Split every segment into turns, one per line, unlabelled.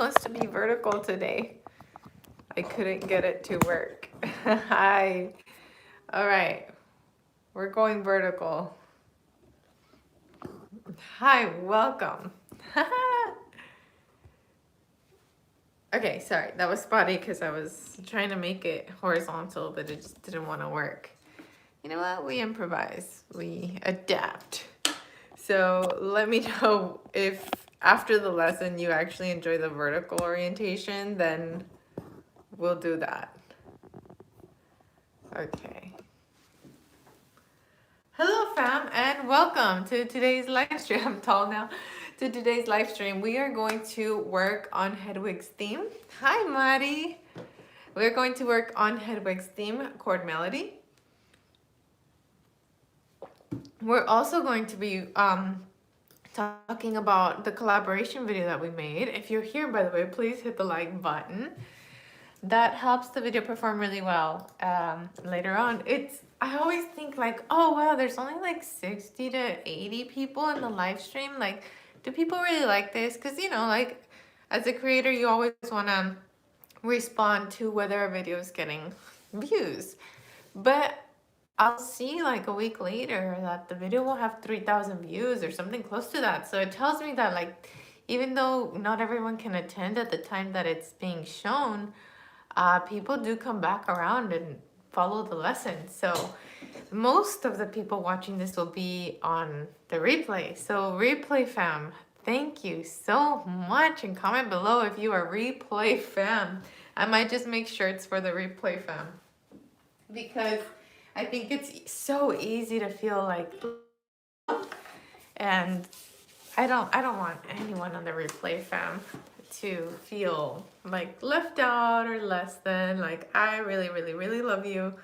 wants to be vertical today. I couldn't get it to work. Hi. All right. We're going vertical. Hi, welcome. Okay, sorry. That was spotty because I was trying to make it horizontal, but it just didn't want to work. You know what? We improvise. We adapt. So let me know if after the lesson you actually enjoy the vertical orientation, then we'll do that. Okay. Hello fam and welcome to today's live stream. I'm tall now. To today's live stream, we are going to work on Hedwig's theme. Hi Mari. We're going to work on Hedwig's theme, chord melody. We're also going to be talking about the collaboration video that we made. If you're here, by the way, please hit the like button. That helps the video perform really well later on. I always think like, oh wow, there's only like 60 to 80 people in the live stream. Like, do people really like this? Because, you know, like as a creator, you always want to respond to whether a video is getting views. But I'll see like a week later that the video will have 3,000 views or something close to that. So it tells me that like, even though not everyone can attend at the time that it's being shown, people do come back around and follow the lesson. So most of the people watching this will be on the replay. So replay fam, thank you so much, and comment below if you are replay fam. I might just make shirts for the replay fam because I think it's so easy to feel like, and I don't want anyone on the replay fam to feel like left out or less than. Like, I really love you,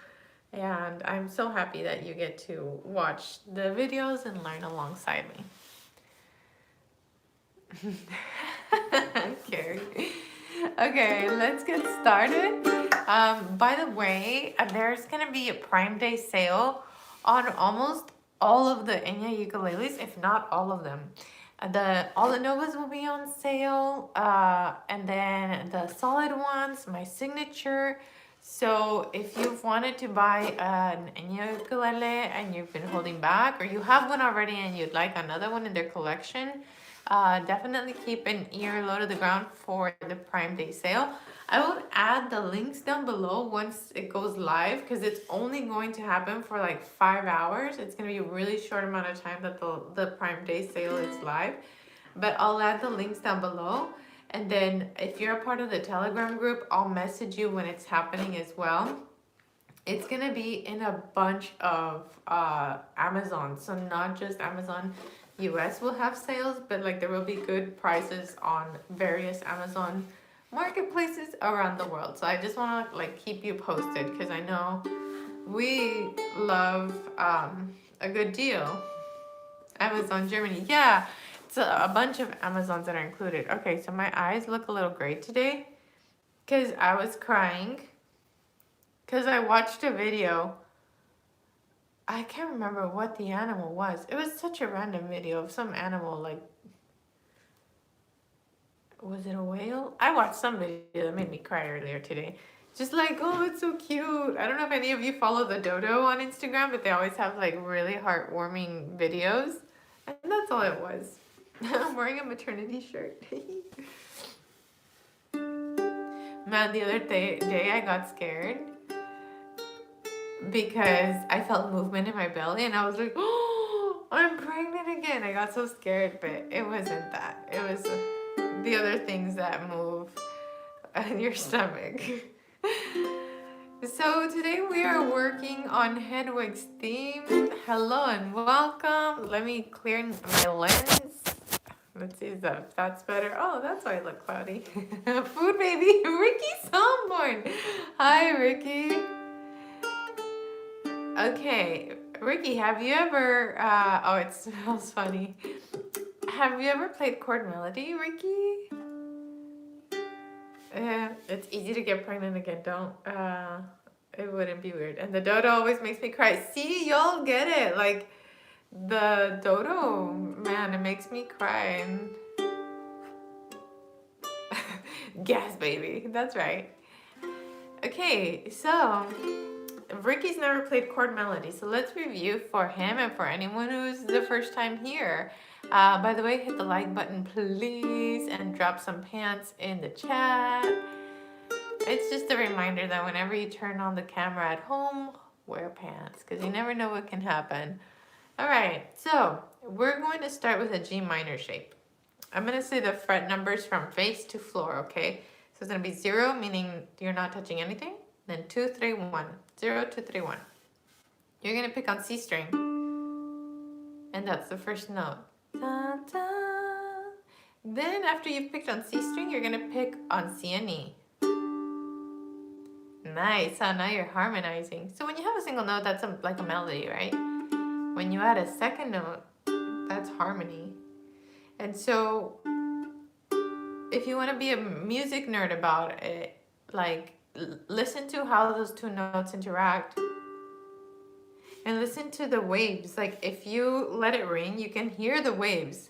and I'm so happy that you get to watch the videos and learn alongside me. Carrie. Okay, let's get started. By the way, there's gonna be a Prime Day sale on almost all of the Enya ukuleles, if not all of them. All the Novas will be on sale, and then the solid ones, my signature. So if you've wanted to buy an Enya ukulele and you've been holding back, or you have one already and you'd like another one in their collection, definitely keep an ear low to the ground for the Prime Day sale. I will add the links down below once it goes live because it's only going to happen for like 5 hours. It's going to be a really short amount of time that the Prime Day sale is live. But I'll add the links down below. And then if you're a part of the Telegram group, I'll message you when it's happening as well. It's going to be in a bunch of Amazon. So not just Amazon US will have sales, but like there will be good prices on various Amazon marketplaces around the world. So I just want to like keep you posted because I know we love a good deal. Amazon Germany, yeah, it's a bunch of Amazons that are included. Okay, so my eyes look a little gray today because I was crying because I watched a video. I can't remember what the animal was. It was such a random video of some animal, like, was it a whale? I watched some video that made me cry earlier today. Just like, oh, it's so cute. I don't know if any of you follow the dodo on Instagram, but they always have like really heartwarming videos. And that's all it was. I'm wearing a maternity shirt. Man, the other day I got scared because I felt movement in my belly and I was like, oh, I'm pregnant again. I got so scared, but it wasn't that. It was the other things that move in your stomach. So today we are working on Hedwig's theme. Hello and welcome. Let me clear my lens. Let's see if that's better. Oh, that's why I look cloudy. Food baby, Ricky Somborn. Hi, Ricky. Okay, Ricky, have you ever, oh, it smells funny. Have you ever played chord melody, Ricky? It's easy to get pregnant again, don't, it wouldn't be weird. And the dodo always makes me cry. See, y'all get it. Like, the dodo, man, it makes me cry. And Yes, baby. That's right. Okay, so Ricky's never played chord melody, so let's review for him and for anyone who's the first time here. By the way, hit the like button, please, and drop some pants in the chat. It's just a reminder that whenever you turn on the camera at home, wear pants, because you never know what can happen. All right, so we're going to start with a G minor shape. I'm going to say the fret numbers from face to floor, okay? So it's going to be 0, meaning you're not touching anything. Then 2, 3, 1. 0, 2, 3, 1. You're going to pick on C string. And that's the first note. Da, da. Then after you've picked on C string, you're going to pick on C and E. Nice, so now you're harmonizing. So when you have a single note, that's like a melody, right? When you add a second note, that's harmony. And so if you want to be a music nerd about it, like listen to how those two notes interact and listen to the waves. Like if you let it ring, you can hear the waves.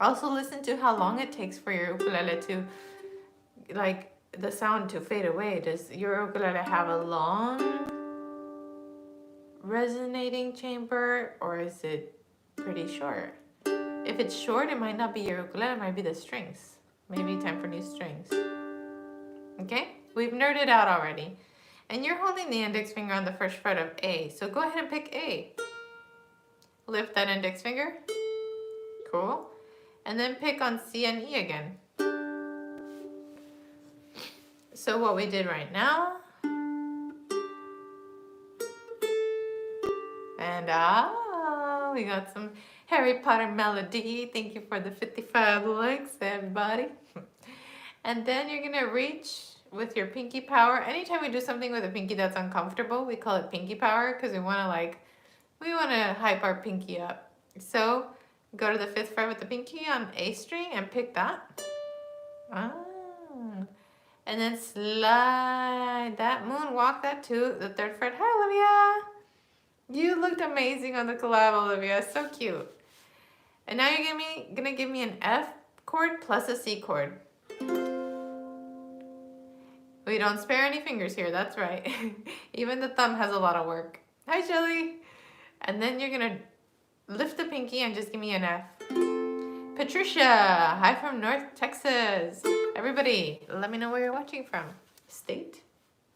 Also listen to how long it takes for your ukulele to, like, the sound to fade away. Does your ukulele have a long resonating chamber, or is it pretty short? If it's short, it might not be your ukulele, it might be the strings. Maybe time for new strings. Okay, we've nerded out already. And you're holding the index finger on the first fret of A, so go ahead and pick A. Lift that index finger. Cool. And then pick on C and E again. So what we did right now, and we got some Harry Potter melody. Thank you for the 55 likes, everybody. And then you're gonna reach with your pinky power. Anytime we do something with a pinky that's uncomfortable, we call it pinky power, because we wanna hype our pinky up. So go to the 5th fret with the pinky on A string and pick that. And then slide that, moonwalk that to the 3rd fret. Hi, Olivia. You looked amazing on the collab, Olivia. So cute. And now you're gonna give me an F chord plus a C chord. We don't spare any fingers here, that's right. Even the thumb has a lot of work. Hi, Shelly. And then you're gonna lift the pinky and just give me an F. Patricia, hi from North Texas. Everybody, let me know where you're watching from. State,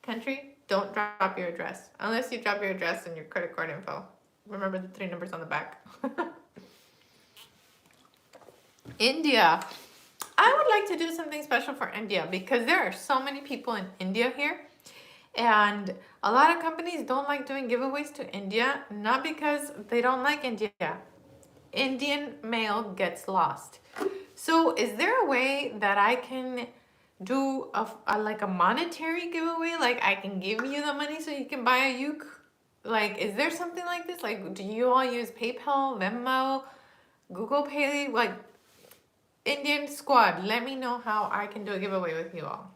country, don't drop your address. Unless you drop your address and your credit card info. Remember the 3 numbers on the back. India. I would like to do something special for India because there are so many people in India here. And a lot of companies don't like doing giveaways to India, not because they don't like India. Indian mail gets lost. So is there a way that I can do like a monetary giveaway? Like I can give you the money so you can buy a uke? Like, is there something like this? Like, do you all use PayPal, Venmo, Google Pay? Like, Indian squad, let me know how I can do a giveaway with you all.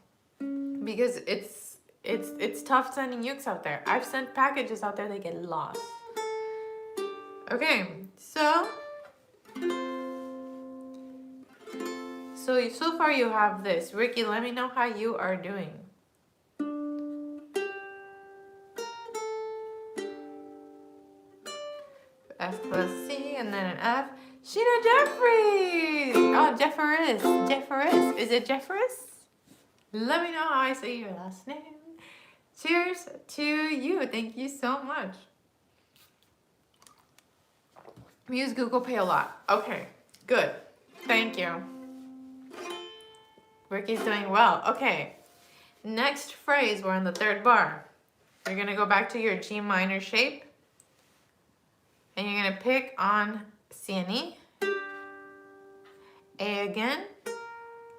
Because it's tough sending ukes out there. I've sent packages out there, they get lost. Okay, so far you have this. Ricky, let me know how you are doing. F plus C and then an F. Sheena Jeffries! Oh, Jeffers. Is it Jeffers? Let me know how I say your last name. Cheers to you. Thank you so much. We use Google Pay a lot. Okay, good. Thank you. Ricky's doing well. Okay, next phrase, we're on the 3rd bar. You're gonna go back to your G minor shape and you're gonna pick on C and E, A again,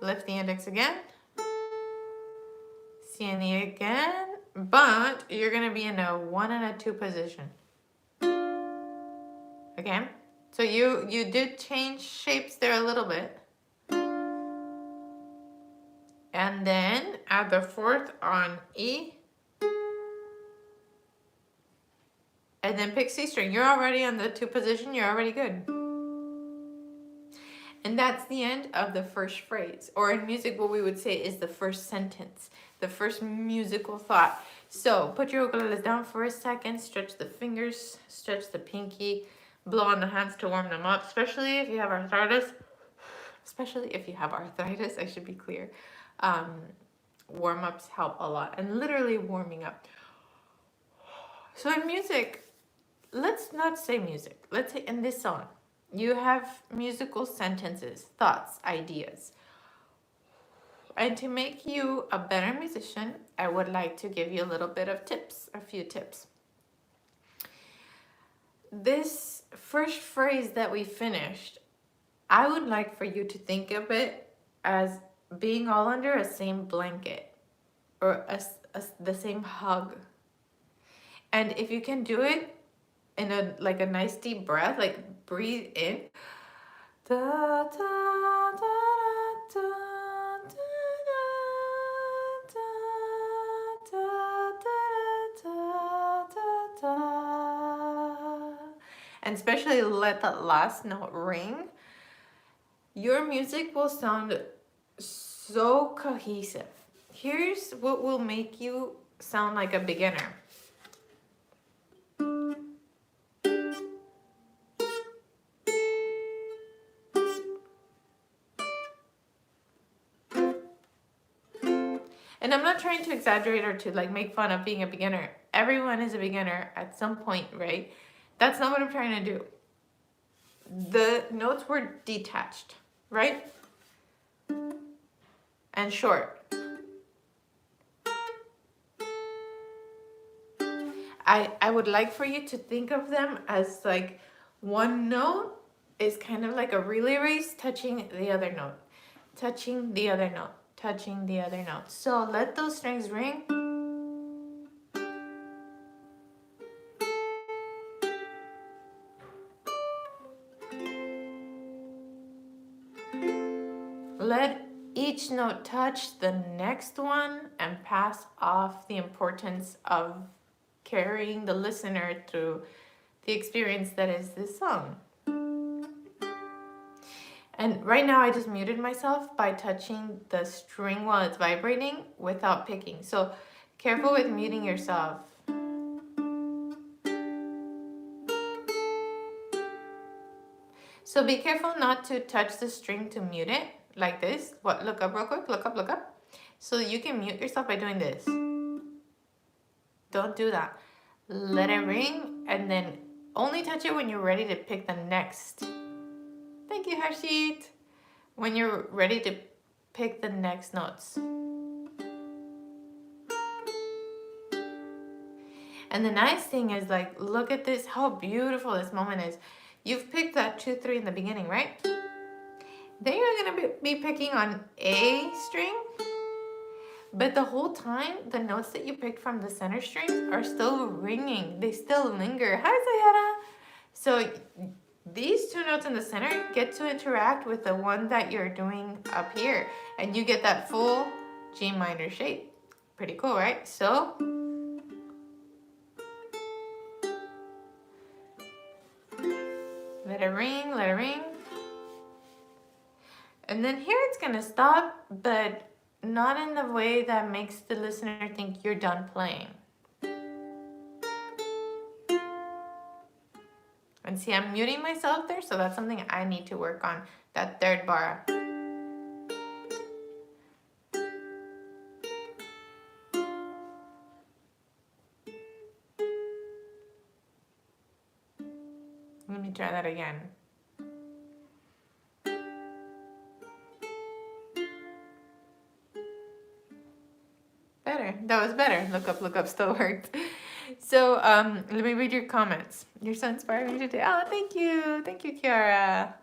lift the index again, C and E again, but you're gonna be in a 1 and a 2 position. Okay, so you did change shapes there a little bit. And then add the 4th on E. And then pick C string. You're already on the 2 position. You're already good. And that's the end of the first phrase. Or in music, what we would say is the first sentence, the first musical thought. So put your ukuleles down for a second, stretch the fingers, stretch the pinky, blow on the hands to warm them up, especially if you have arthritis. Especially if you have arthritis, I should be clear. Warm-ups help a lot, and literally warming up. So in music, let's not say music. Let's say in this song, you have musical sentences, thoughts, ideas. And to make you a better musician, I would like to give you a little bit of tips, a few tips. This first phrase that we finished, I would like for you to think of it as being all under a same blanket or the same hug. And if you can do it in a nice deep breath, like breathe in. Da, da, da, da, and especially let that last note ring, your music will sound so cohesive. Here's what will make you sound like a beginner. And I'm not trying to exaggerate or to make fun of being a beginner. Everyone is a beginner at some point, right? That's not what I'm trying to do. The notes were detached, right? And short. I would like for you to think of them as one note is kind of like a relay race touching the other note, touching the other note, touching the other note. So let those strings ring. Let each note touch the next one and pass off the importance of carrying the listener through the experience that is this song. And right now I just muted myself by touching the string while it's vibrating without picking. So careful with muting yourself. So be careful not to touch the string to mute it like this. Look up real quick, look up, look up. So you can mute yourself by doing this. Don't do that. Let it ring and then only touch it when you're ready to pick the next. Thank you, Harshit. When you're ready to pick the next notes. And the nice thing is look at this, how beautiful this moment is. You've picked that 2, 3 in the beginning, right? Then you're gonna be picking on A string. But the whole time, the notes that you picked from the center strings are still ringing. They still linger. Hi, Sayara. So these 2 notes in the center get to interact with the one that you're doing up here. And you get that full G minor shape. Pretty cool, right? So let it ring, let it ring. And then here it's gonna stop, but not in the way that makes the listener think you're done playing. And see, I'm muting myself there, so that's something I need to work on, that third bar. Let me try that again. Better. That was better. Look up still worked. So let me read your comments. You're so inspiring today. Oh, thank you. Thank you, Kiara.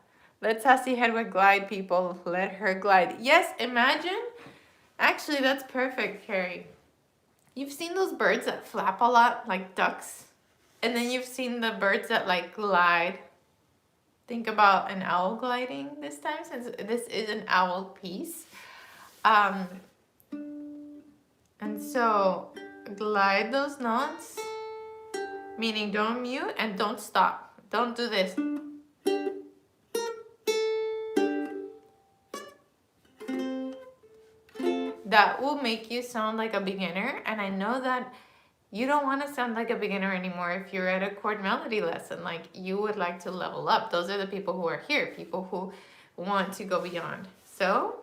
Let Sassy Hedwig glide, people. Let her glide. Yes, imagine. Actually, that's perfect, Carrie. You've seen those birds that flap a lot, like ducks? And then you've seen the birds that glide. Think about an owl gliding this time, since this is an owl piece. And so glide those notes, meaning don't mute and don't stop. Don't do this. that will make you sound like a beginner. And I know that you don't want to sound like a beginner anymore if you're at a chord melody lesson. Like, you would like to level up. Those are the people who are here, people who want to go beyond. So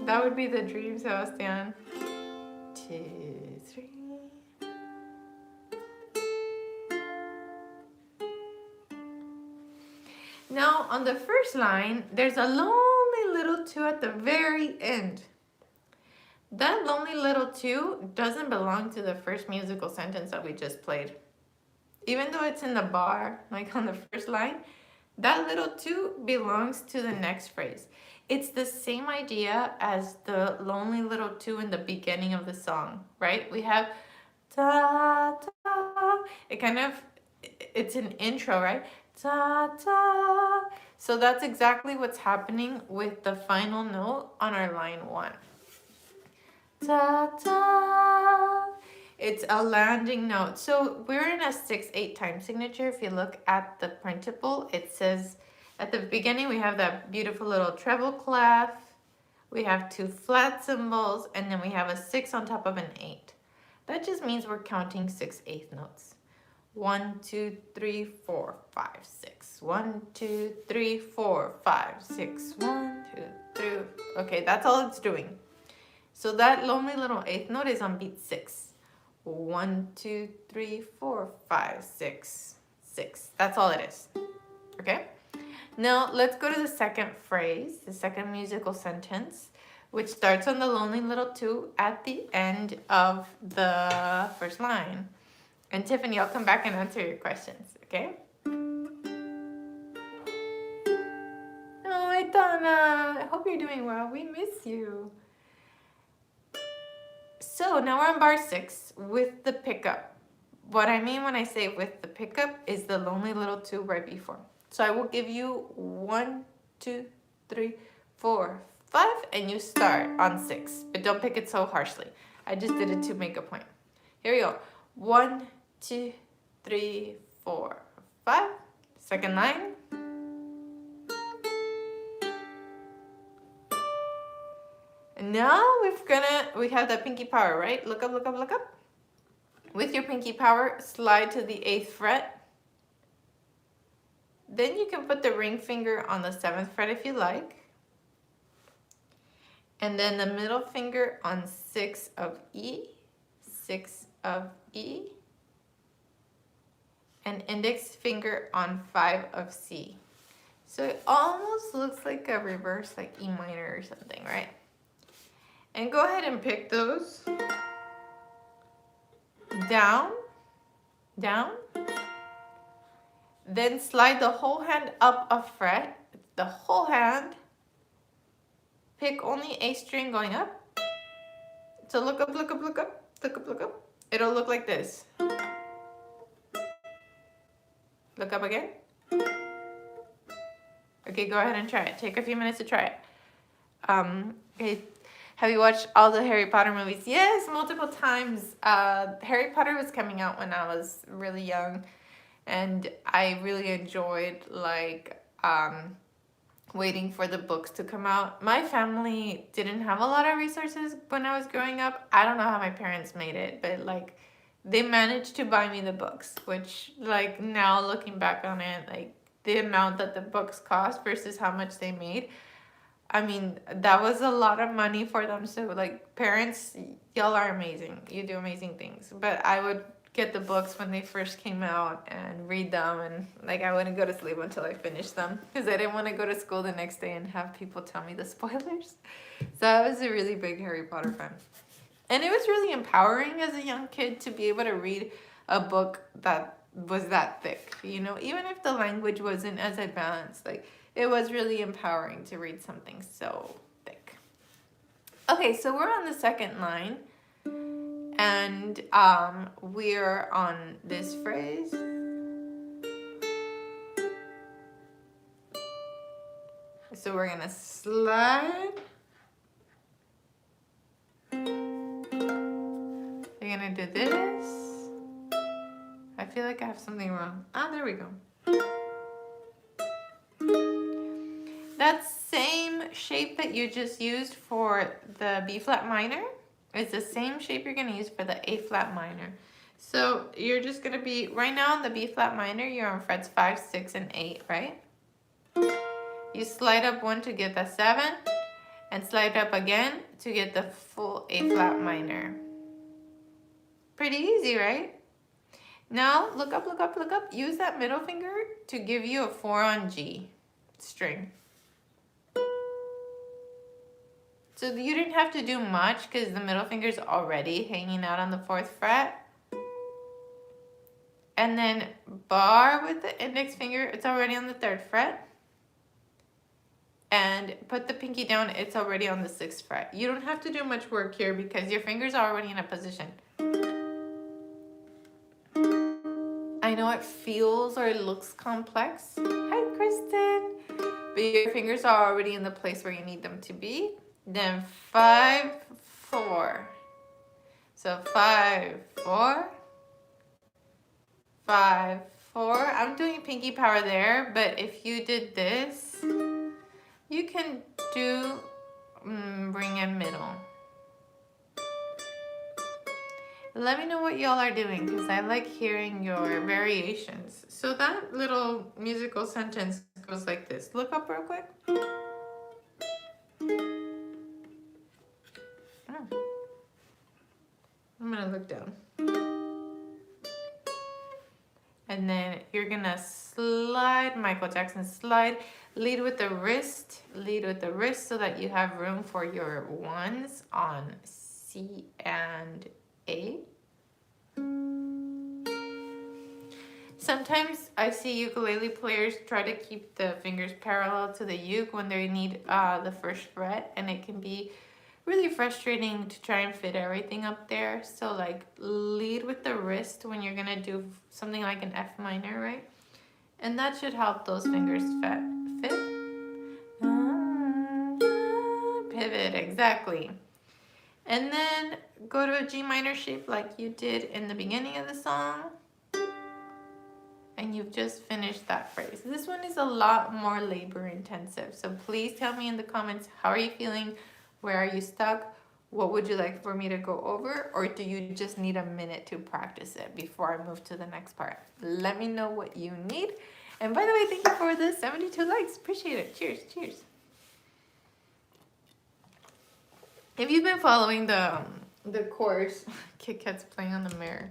that would be the dream, Sebastian. 2, 3. Now, on the first line, there's a lonely little 2 at the very end. That lonely little 2 doesn't belong to the first musical sentence that we just played. Even though it's in the bar, like on the first line, that little 2 belongs to the next phrase. It's the same idea as the lonely little 2 in the beginning of the song, right? We have ta ta. It's an intro, right? Ta ta. So that's exactly what's happening with the final note on our line 1. Ta ta. It's a landing note. So we're in a 6/8 time signature. If you look at the printable, it says at the beginning we have that beautiful little treble clef. We have 2 flat cymbals, and then we have a 6 on top of an 8. That just means we're counting 6/8 notes. 1, 2, 3, 4, 5, 6. 1, 2, 3, 4, 5, 6. 1, 2, 3. Okay, that's all it's doing. So that lonely little 8th note is on beat 6. 1, 2, 3, 4, 5, 6, 6. That's all it is. Okay? Now let's go to the second phrase, the second musical sentence, which starts on the lonely little 2 at the end of the first line. And Tiffany, I'll come back and answer your questions, okay? Oh, Aitana, I hope you're doing well. We miss you. So now we're on bar 6 with the pickup. What I mean when I say with the pickup is the lonely little 2 right before. So I will give you 1, 2, 3, 4, 5, and you start on 6. But don't pick it so harshly. I just did it to make a point. Here we go. 1, 2, 3, 4, 5. Second line. And now we have that pinky power, right? Look up, look up, look up. With your pinky power, slide to the 8th fret. Then you can put the ring finger on the 7th fret if you like. And then the middle finger on 6 of E, 6 of E. And index finger on 5 of C. So it almost looks like a reverse, like E minor or something, right? And go ahead and pick those. Down, down. Then slide the whole hand up a fret, the whole hand. Pick only a string going up. So look up, look up, look up, look up, look up. It'll look like this. Look up again. Okay, go ahead and try it. Take a few minutes to try it. Okay. Have you watched all the Harry Potter movies? Yes, multiple times. Harry Potter was coming out when I was really young, and I really enjoyed waiting for the books to come out. My family didn't have a lot of resources when I was growing up. I don't know how my parents made it, but like they managed to buy me the books, which like now looking back on it, like the amount that the books cost versus how much they made, I mean, that was a lot of money for them. So like parents, y'all are amazing. You do amazing things. But I would get the books when they first came out and read them, and like I wouldn't go to sleep until I finished them because I didn't want to go to school the next day and have people tell me the spoilers. So I was a really big Harry Potter fan. And it was really empowering as a young kid to be able to read a book that was that thick, you know, even if the language wasn't as advanced, like it was really empowering to read something so thick. Okay, so we're on the second line, and we're on this phrase. So we're gonna slide. We're gonna do this. I feel like I have something wrong. Ah, there we go. That same shape that you just used for the B flat minor is the same shape you're gonna use for the A flat minor. So you're just gonna be, right now in the B flat minor, you're on frets 5, 6, and 8, right? You slide up one to get the 7, and slide up again to get the full A flat minor. Pretty easy, right? Now, look up, look up, look up. Use that middle finger to give you a 4 on G string. So you didn't have to do much because the middle finger is already hanging out on the 4th fret. And then bar with the index finger, it's already on the 3rd fret. And put the pinky down, it's already on the 6th fret. You don't have to do much work here because your fingers are already in a position. I know it feels or it looks complex. Hi, Kristen. But your fingers are already in the place where you need them to be. Then 5, 4. So 5, 4. 5, 4. I'm doing pinky power there, but if you did this, you can do bring in middle. Let me know what y'all are doing because I like hearing your variations. So that little musical sentence goes like this. Look up real quick. I'm gonna look down. And then you're gonna slide, Michael Jackson slide, lead with the wrist so that you have room for your 1s on C and A. Sometimes I see ukulele players try to keep the fingers parallel to the uke when they need the 1st fret, and it can be really frustrating to try and fit everything up there. So like lead with the wrist when you're gonna do something like an F minor, right? And that should help those fingers fit. Pivot, exactly. And then go to a G minor shape like you did in the beginning of the song. And you've just finished that phrase. This one is a lot more labor intensive. So please tell me in the comments, how are you feeling? Where are you stuck? What would you like for me to go over? Or do you just need a minute to practice it before I move to the next part? Let me know what you need. And by the way, thank you for the 72 likes. Appreciate it. Cheers, cheers. If you've been following the course, Kit Kat's playing on the mirror.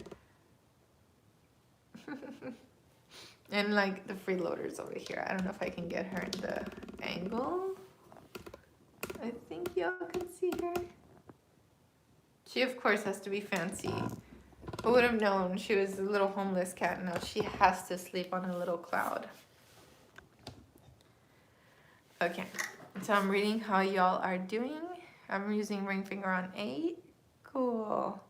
And like the freeloader's over here. I don't know if I can get her in the angle. I think y'all can see her. She of course has to be fancy. Who would have known she was a little homeless cat? Now she has to sleep on a little cloud. Okay, so I'm reading how y'all are doing. I'm using ring finger on 8. Cool.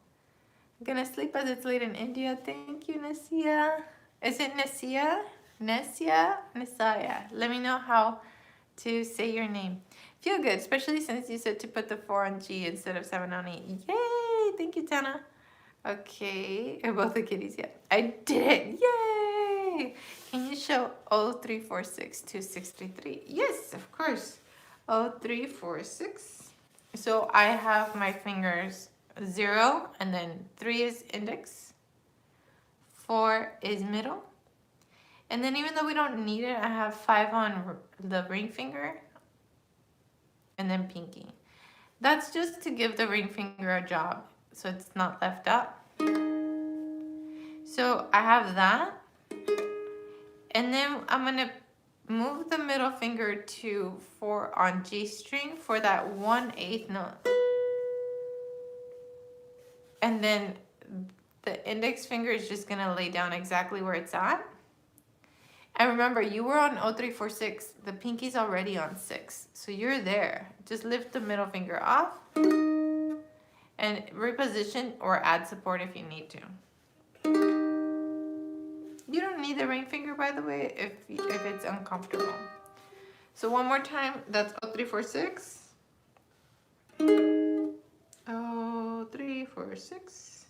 I'm gonna sleep as it's late in India. Thank you, Nasia. Is it Nasia? Nasia? Nasaya. Let me know how to say your name. Feel good, especially since you said to put the 4 on G instead of 7 on E. Yay! Thank you, Tana. Okay, or both the kitties, yeah. I did it! Yay! Can you show 0346 2633? Yes, of course. 0346. So I have my fingers 0, and then 3 is index, 4 is middle. And then even though we don't need it, I have 5 on the ring finger, and then pinky. That's just to give the ring finger a job, so it's not left up. So I have that. And then I'm gonna move the middle finger to 4 on G string for that 1/8 note. And then the index finger is just gonna lay down exactly where it's at. And remember, you were on 0346, the pinky's already on 6. So you're there. Just lift the middle finger off and reposition or add support if you need to. You don't need the ring finger, by the way, if it's uncomfortable. So one more time, that's 0346. 0346.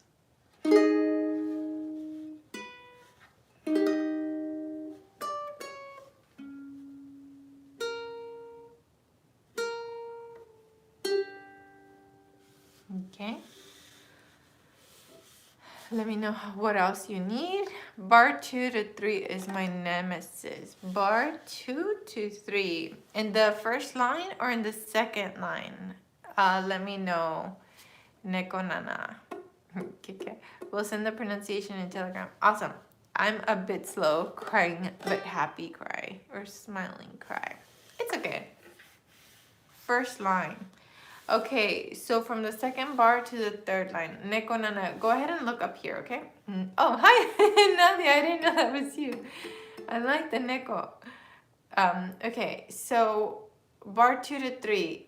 Okay. Let me know what else you need. Bar 2 to 3 is my nemesis. Bar 2 to 3. In the first line or in the second line? Let me know. Neko Nana. Okay. We'll send the pronunciation in Telegram. Awesome. I'm a bit slow. Crying, but happy cry. Or smiling cry. It's okay. First line. Okay, so from the second bar to the third line, Neko Nana, go ahead and look up here, okay? Oh, hi, Nadia, I didn't know that was you. I like the Neko. Okay, so bar 2 to 3.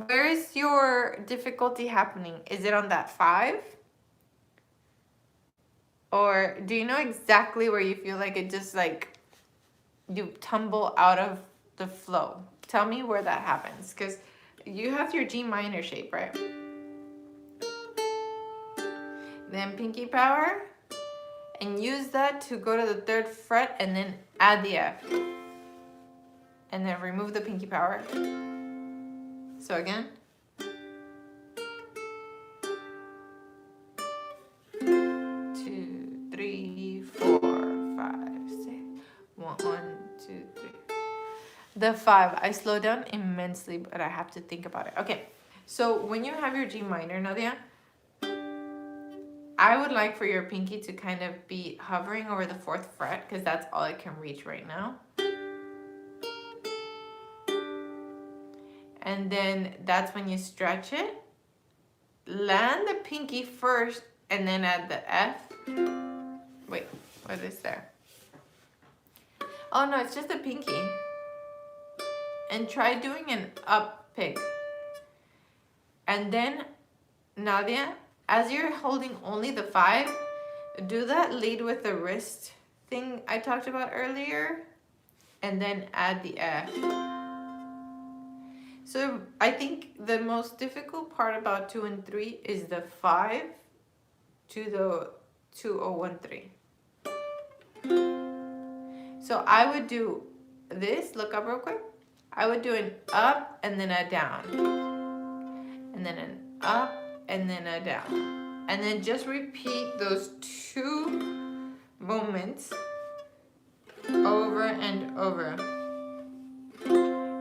Where is your difficulty happening? Is it on that 5? Or do you know exactly where you feel like it just like you tumble out of the flow? Tell me where that happens, because you have your G minor shape, right? Then pinky power, and use that to go to the 3rd fret and then add the F. And then remove the pinky power. So again. 2, 3, 4, 5, 6. 1, 2, 3. The 5, I slow down immensely, but I have to think about it. Okay, so when you have your G minor, Nadia, I would like for your pinky to kind of be hovering over the 4th fret, because that's all I can reach right now. And then that's when you stretch it. Land the pinky first, and then add the F. Wait, what is there? Oh no, it's just a pinky. And try doing an up pick. And then, Nadia, as you're holding only the 5, do that lead with the wrist thing I talked about earlier, and then add the F. So I think the most difficult part about 2 and 3 is the 5 to the 2013. So I would do this, look up real quick. I would do an up and then a down. And then an up and then a down. And then just repeat those 2 moments over and over.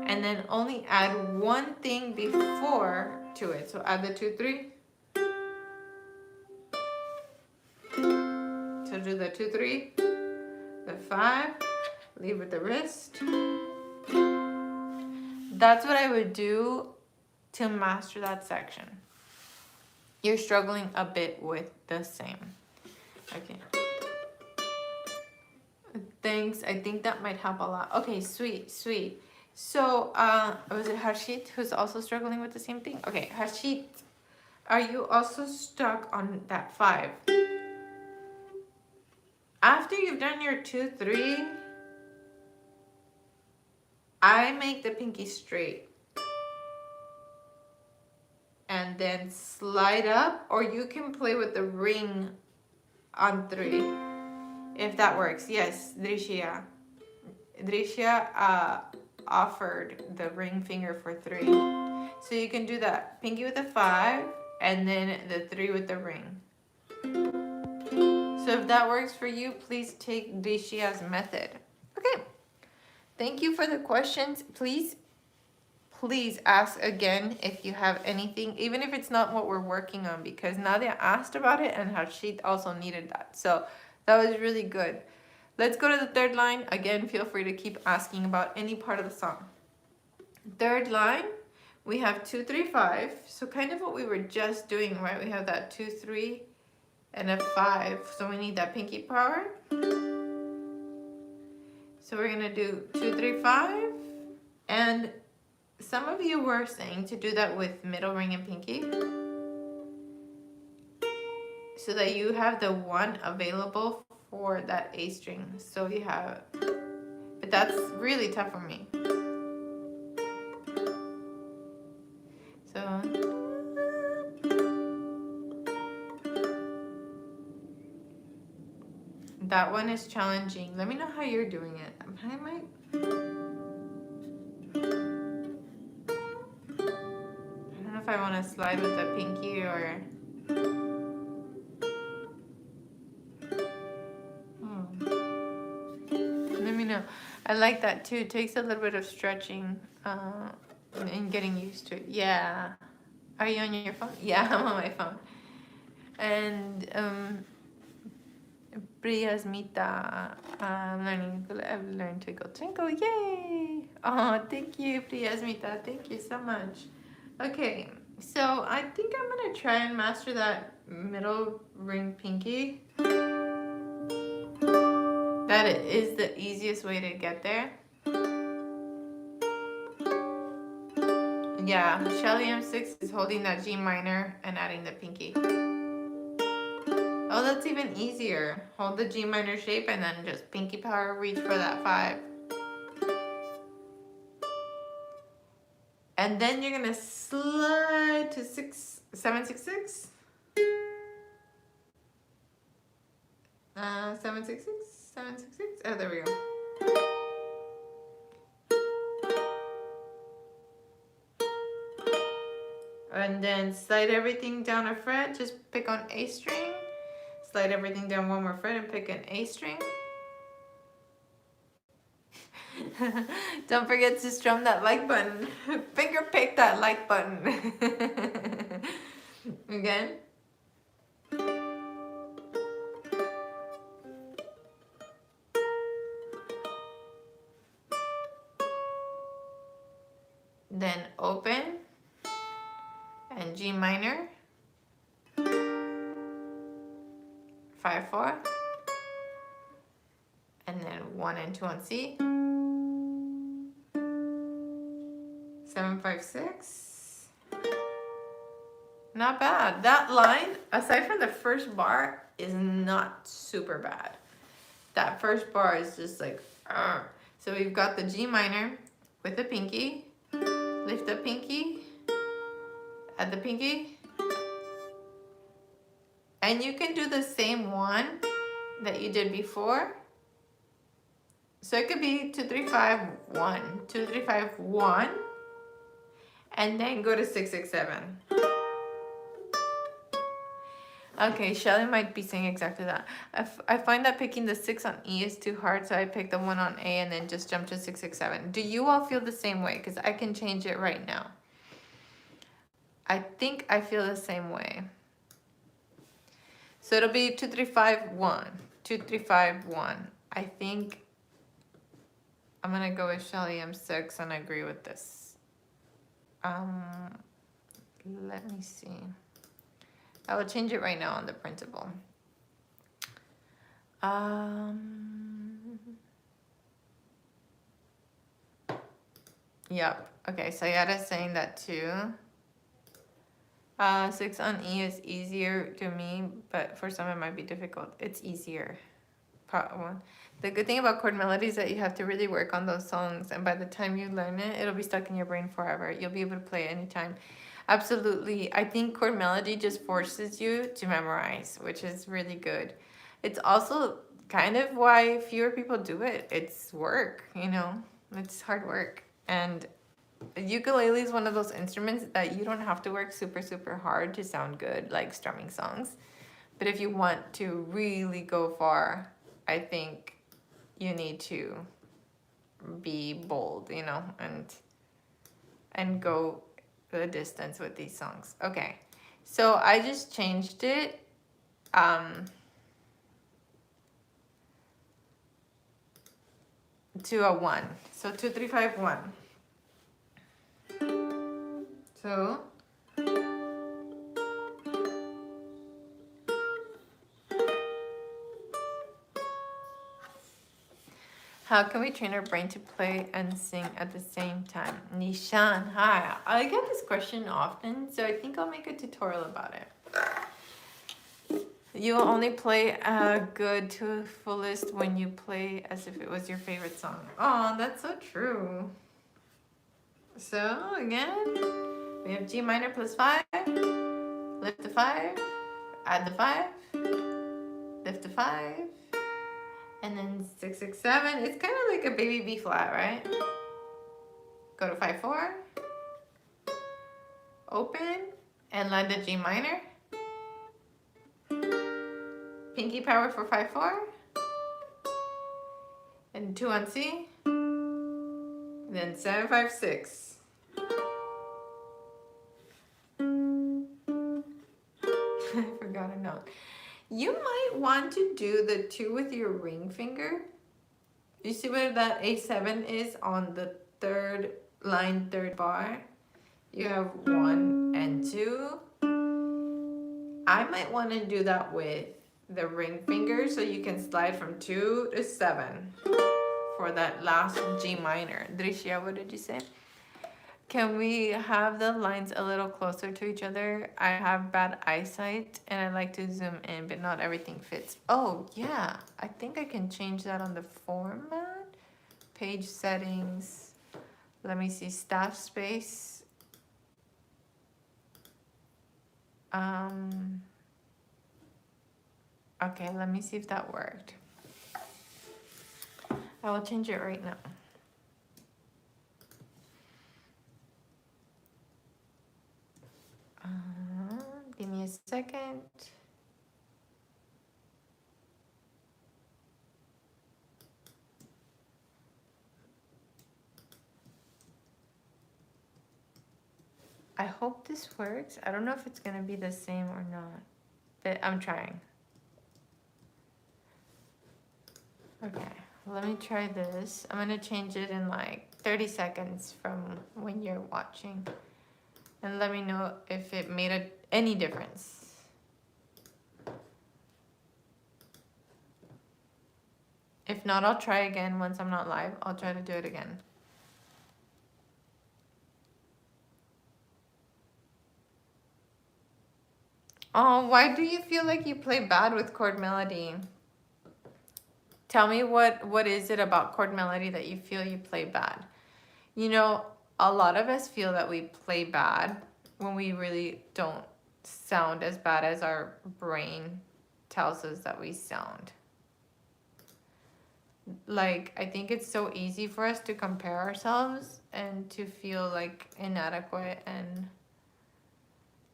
And then only add one thing before to it. So add the 2, 3. So do the 2, 3, the 5, leave with the wrist. That's what I would do to master that section. You're struggling a bit with the same. Okay. Thanks. I think that might help a lot. Okay, sweet, sweet. So, was it Harshit who's also struggling with the same thing? Okay, Harshit, are you also stuck on that 5? After you've done your 2, 3, I make the pinky straight. And then slide up, or you can play with the ring on 3. If that works. Yes, Drishya. Drishya offered the ring finger for 3. So you can do that. Pinky with the 5, and then the 3 with the ring. So if that works for you, please take Drishya's method. Okay. Thank you for the questions. Please ask again if you have anything, even if it's not what we're working on, because Nadia asked about it and Harshit also needed that. So that was really good. Let's go to the 3rd line. Again, feel free to keep asking about any part of the song. 3rd line, we have 2, 3, 5. So kind of what we were just doing, right? We have that 2, 3 and a 5. So we need that pinky power. So we're gonna do 2, 3, 5. And some of you were saying to do that with middle ring and pinky, so that you have the 1 available for that A string. So you have, but that's really tough for me. So that one is challenging. Let me know how you're doing it. I might. I don't know if I want to slide with the pinky or. Let me know. I like that too. It takes a little bit of stretching and getting used to it. Yeah. Are you on your phone? Yeah, I'm on my phone. And Priya's Mita, I've learned Twinkle Twinkle. Yay! Oh, thank you, Priya's Mita. Thank you so much. Okay, so I think I'm gonna try and master that middle ring pinky. That is the easiest way to get there. Yeah, Shelly M6 is holding that G minor and adding the pinky. Oh, that's even easier. Hold the G minor shape and then just pinky power, reach for that 5. And then you're gonna slide to 766. 766, 766. Oh, there we go. And then slide everything down a fret. Just pick on A string. Slide everything down one more fret and pick an A string. Don't forget to strum that like button. Finger pick that like button. Again. Then open and G minor. 5/4. And then 1 and 2 on C. 7/5/6. Not bad. That line, aside from the first bar, is not super bad. That first bar is just like, so we've got the G minor with the pinky. Lift the pinky. Add the pinky. And you can do the same one that you did before. So it could be 2, 3, 5, 1, 2, 3, 5, 1, and then go to 6, 6, 7. Okay, Shelly might be saying exactly that. I find that picking the 6 on E is too hard, so I pick the 1 on A and then just jump to 6, 6, 7. Do you all feel the same way? Because I can change it right now. I think I feel the same way. So it'll be 2, 3, 5, 1, 2, 3, 5, 1. I think I'm gonna go with Shelly M6 and agree with this. Let me see. I will change it right now on the printable. Yep. Okay, so Yada's saying that too. 6 on E is easier to me, but for some it might be difficult. It's easier. The good thing about chord melody is that you have to really work on those songs, and by the time you learn it, it'll be stuck in your brain forever. You'll be able to play it anytime. Absolutely. I think chord melody just forces you to memorize, which is really good. It's also kind of why fewer people do it. It's work, you know, it's hard work. And ukulele is one of those instruments that you don't have to work super, super hard to sound good, like strumming songs. But if you want to really go far, I think you need to be bold, you know, and go the distance with these songs. Okay, so I just changed it to a 1. So 2, 3, 5, 1. So how can we train our brain to play and sing at the same time? Nishan, hi. I get this question often, so I think I'll make a tutorial about it. You will only play good to fullest when you play as if it was your favorite song. Oh, that's so true. So again, we have G minor plus 5, lift the 5, add the 5, lift the 5, And then 6, 6, 7. It's kind of like a baby B flat, right? Go to 5, 4. Open and land a G minor. Pinky power for 5, 4. And 2 on C. Then 7, 5, 6. I forgot a note. You might want to do the 2 with your ring finger. You see where that A7 is on the third line, third bar? You have 1 and 2. I might want to do that with the ring finger so you can slide from 2 to 7 for that last G minor. Drisha, what did you say? Can we have the lines a little closer to each other? I have bad eyesight and I like to zoom in, but not everything fits. Oh, yeah. I think I can change that on the format. Page settings. Let me see. Staff space. Okay, let me see if that worked. I will change it right now. Give me a second. I hope this works. I don't know if it's gonna be the same or not, but I'm trying. Okay, let me try this. I'm gonna change it in like 30 seconds from when you're watching. And let me know if it made any difference. If not, I'll try again once I'm not live. I'll try to do it again. Oh, why do you feel like you play bad with chord melody? Tell me what is it about chord melody that you feel you play bad? You know, a lot of us feel that we play bad when we really don't sound as bad as our brain tells us that we sound. Like, I think it's so easy for us to compare ourselves and to feel like inadequate, and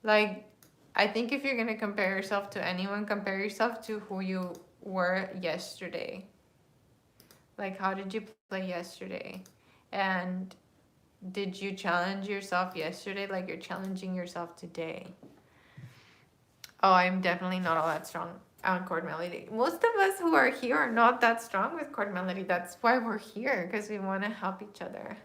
like, I think if you're gonna compare yourself to anyone, compare yourself to who you were yesterday. Like, how did you play yesterday? And did you challenge yourself yesterday like you're challenging yourself today? Oh, I'm definitely not all that strong on chord melody. Most of us who are here are not that strong with chord melody. That's why we're here, because we want to help each other.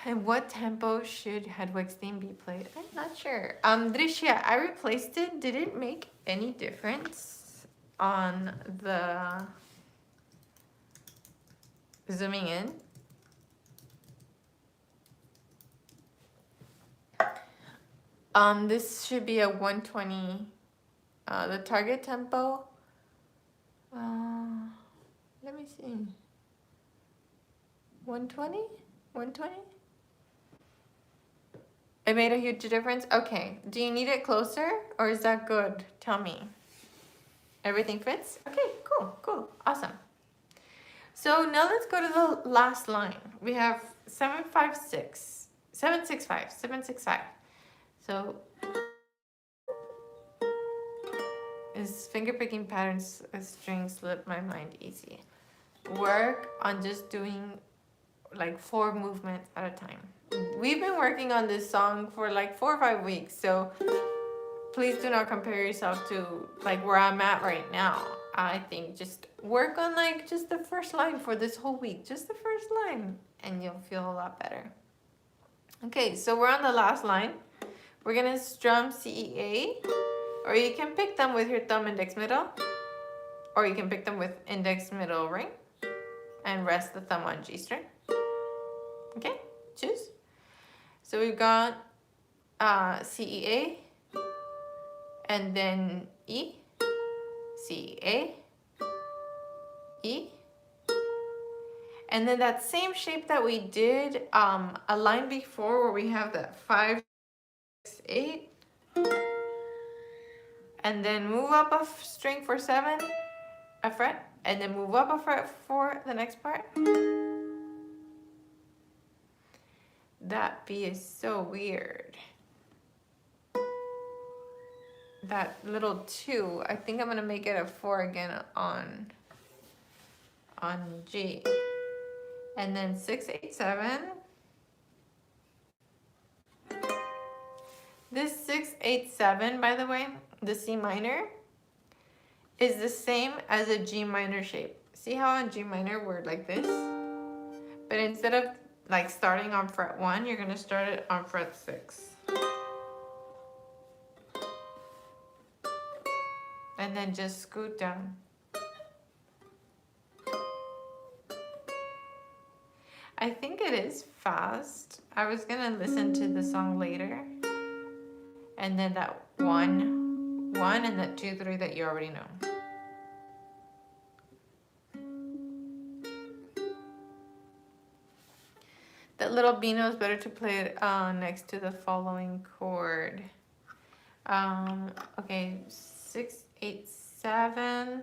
And what tempo should Hedwig's theme be played? I'm not sure. Drisha, I replaced it. Did it make any difference on the zooming in? This should be a 120. The target tempo. Let me see. 120? 120? It made a huge difference? Okay. Do you need it closer or is that good? Tell me. Everything fits? Okay, cool, cool, awesome. So now let's go to the last line. We have 756, 765, 765. So is finger picking patterns strings slip my mind easy. Work on just doing like 4 movements at a time. We've been working on this song for like 4 or 5 weeks, so please do not compare yourself to like where I'm at right now. I think just work on like just the first line for this whole week, just the first line, and you'll feel a lot better. Okay, so we're on the last line. We're gonna strum C, E, A, or you can pick them with your thumb, index, middle, or you can pick them with index, middle, ring, and rest the thumb on G string. Okay, choose. So we've got C, E, A, and then E, C, A, E, and then that same shape that we did a line before where we have that 5, 6, 8, and then move up a string for 7, a fret, and then move up a fret for the next part. That B is so weird. That little 2, I think I'm gonna make it a 4 again on G. And then 6, 8, 7. This 6, 8, 7, by the way, the C minor, is the same as a G minor shape. See how in G minor we're like this? But instead of like starting on fret 1, you're gonna start it on fret 6. And then just scoot down. I think it is fast. I was gonna listen to the song later. And then that 1, 1, and that 2, 3 that you already know. That little B note is better to play it next to the following chord. Okay, 6, 8, 7.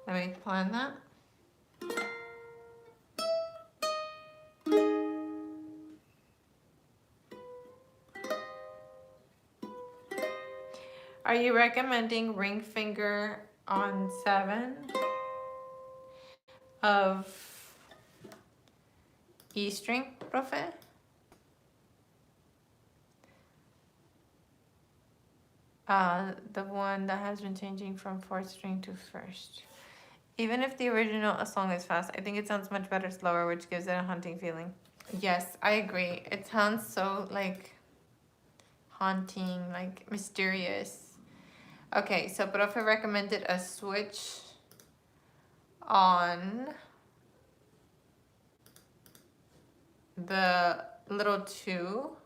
Let me plan that. Are you recommending ring finger on 7 of E string, profe? The one that has been changing from 4th string to 1st. Even if the original song is fast, I think it sounds much better slower, which gives it a haunting feeling. Yes, I agree. It sounds so like haunting, like mysterious. Okay, so profe recommended a switch on the little 2.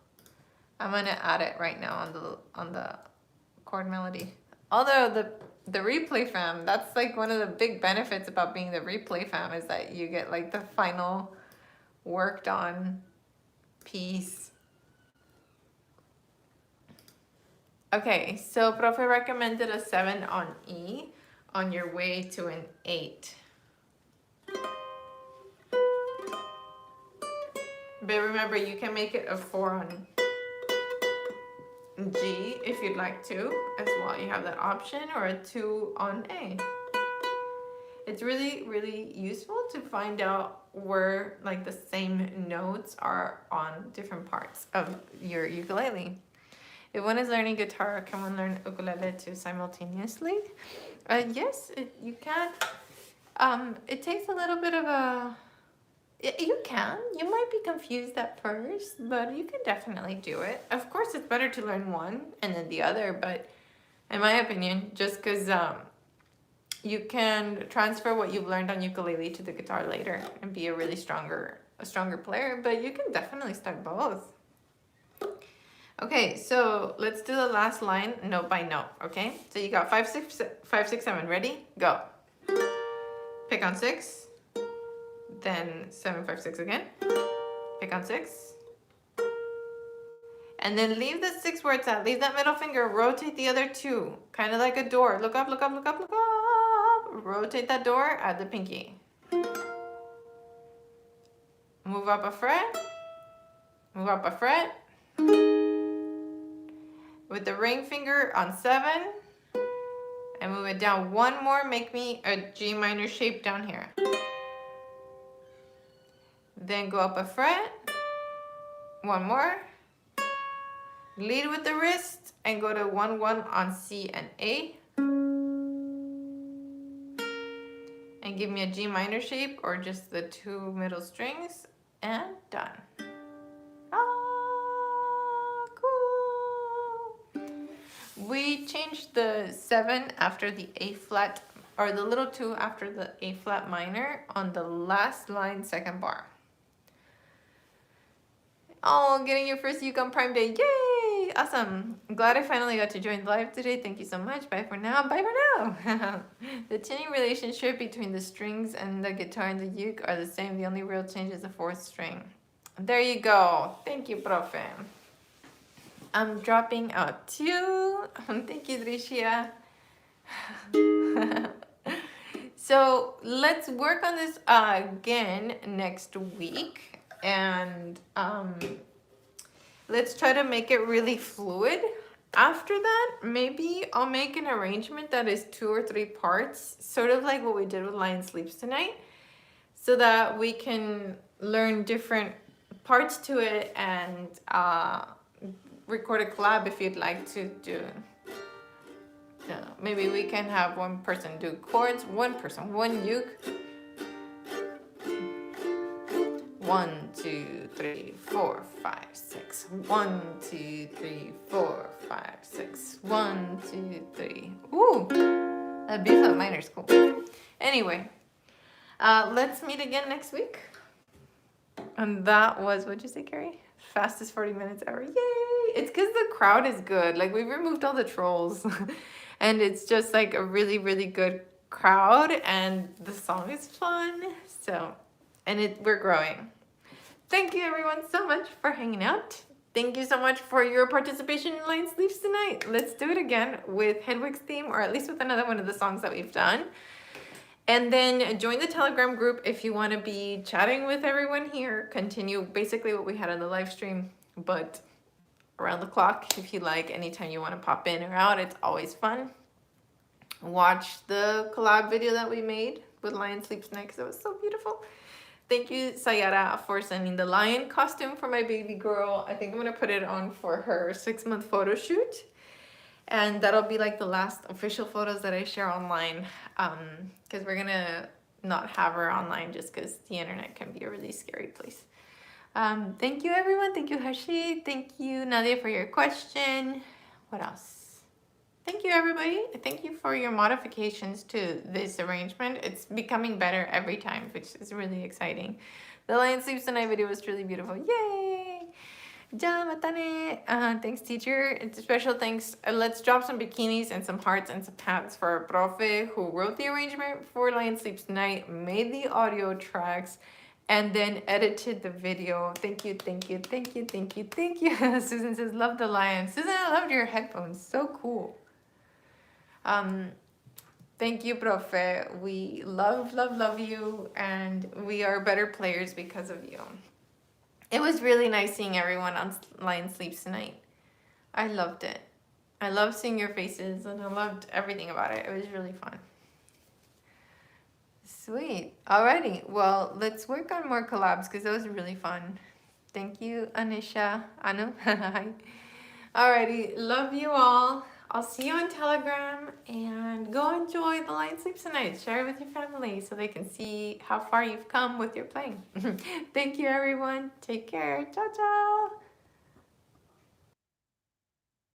I'm gonna add it right now on the chord melody. Although the replay fam, that's like one of the big benefits about being the replay fam, is that you get like the final worked on piece. Okay, so profe recommended a 7 on E on your way to an 8. But remember, you can make it a 4 on G if you'd like to as well. You have that option, or a 2 on A. It's really, really useful to find out where like the same notes are on different parts of your ukulele. If one is learning guitar, can one learn ukulele too simultaneously? Yes, you can. It takes a little bit of a... You can. You might be confused at first, but you can definitely do it. Of course, it's better to learn one and then the other, but in my opinion, just because you can transfer what you've learned on ukulele to the guitar later and be a stronger player, but you can definitely start both. Okay, so let's do the last line note by note, okay? So you got 5, 6, 7, ready? Go. Pick on 6. Then 7, 5, 6 again. Pick on 6. And then leave the 6 where it's at. Leave that middle finger. Rotate the other 2. Kind of like a door. Look up, look up, look up, look up. Rotate that door. Add the pinky. Move up a fret. Move up a fret. With the ring finger on 7. And move it down 1 more. Make me a G minor shape down here. Then go up a fret, 1 more, lead with the wrist, and go to 1, 1 on C and A. And give me a G minor shape, or just the 2 middle strings, and done. Ah, cool. We changed the 7 after the A flat, or the little 2 after the A flat minor on the last line, 2nd bar. Oh, getting your first Uke on Prime Day. Yay! awesome. I'm glad I finally got to join live today. Thank you so much. Bye for now. Bye for now. The tuning relationship between the strings and the guitar and the uke are the same. The only real change is the fourth string. There you go. Thank you, Profe. I'm dropping out too. Thank you, Tricia. So let's work on this again next week, and let's try to make it really fluid. After that, maybe I'll make an arrangement that is 2 or 3 parts, sort of like what we did with Lion Sleeps Tonight, so that we can learn different parts to it and record a collab if you'd like to do. Maybe we can have one person do chords, one uke. 1, 2, 3, 4, 5, 6. 1, 2, 3, 4, 5, 6. 1, 2, 3. Ooh, that B flat minor is cool. Anyway, let's meet again next week. And that was, what'd you say, Carrie? Fastest 40 minutes ever. Yay! It's because the crowd is good. Like, we've removed all the trolls. And it's just like a really, really good crowd. And the song is fun. So, and we're growing. Thank you everyone so much for hanging out. Thank you so much for your participation in Lion Sleeps Tonight. Let's do it again with Hedwig's theme, or at least with another one of the songs that we've done. And then join the Telegram group if you want to be chatting with everyone here. Continue basically what we had on the live stream, but around the clock if you like. Anytime you want to pop in or out, it's always fun. Watch the collab video that we made with Lion Sleeps Tonight because it was so beautiful. Thank you, Sayara, for sending the lion costume for my baby girl. I think I'm going to put it on for her 6-month photo shoot. And that'll be like the last official photos that I share online. Because we're going to not have her online just because the internet can be a really scary place. Thank you, everyone. Thank you, Hashi. Thank you, Nadia, for your question. What else? Thank you, everybody. Thank you for your modifications to this arrangement. It's becoming better every time, which is really exciting. The Lion Sleeps Tonight video was truly beautiful. Yay! Thanks, teacher. It's a special thanks. Let's drop some bikinis and some hearts and some hats for our profe who wrote the arrangement for Lion Sleeps Tonight, made the audio tracks, and then edited the video. Thank you, thank you, thank you, thank you, thank you. Susan says, love the lion. Susan, I loved your headphones. So cool. Thank you, Profe. We love you, and we are better players because of you. It was really nice seeing everyone on Lion Sleeps Tonight. I loved it. I loved seeing your faces, and I loved everything about it. It was really fun. Sweet. Alrighty. Well, let's work on more collabs because that was really fun. Thank you, Anisha. Anu. Hi. Alrighty. Love you all. I'll see you on Telegram, and go enjoy the Lion Sleeps Tonight. Share it with your family so they can see how far you've come with your playing. Thank you, everyone. Take care. Ciao, ciao.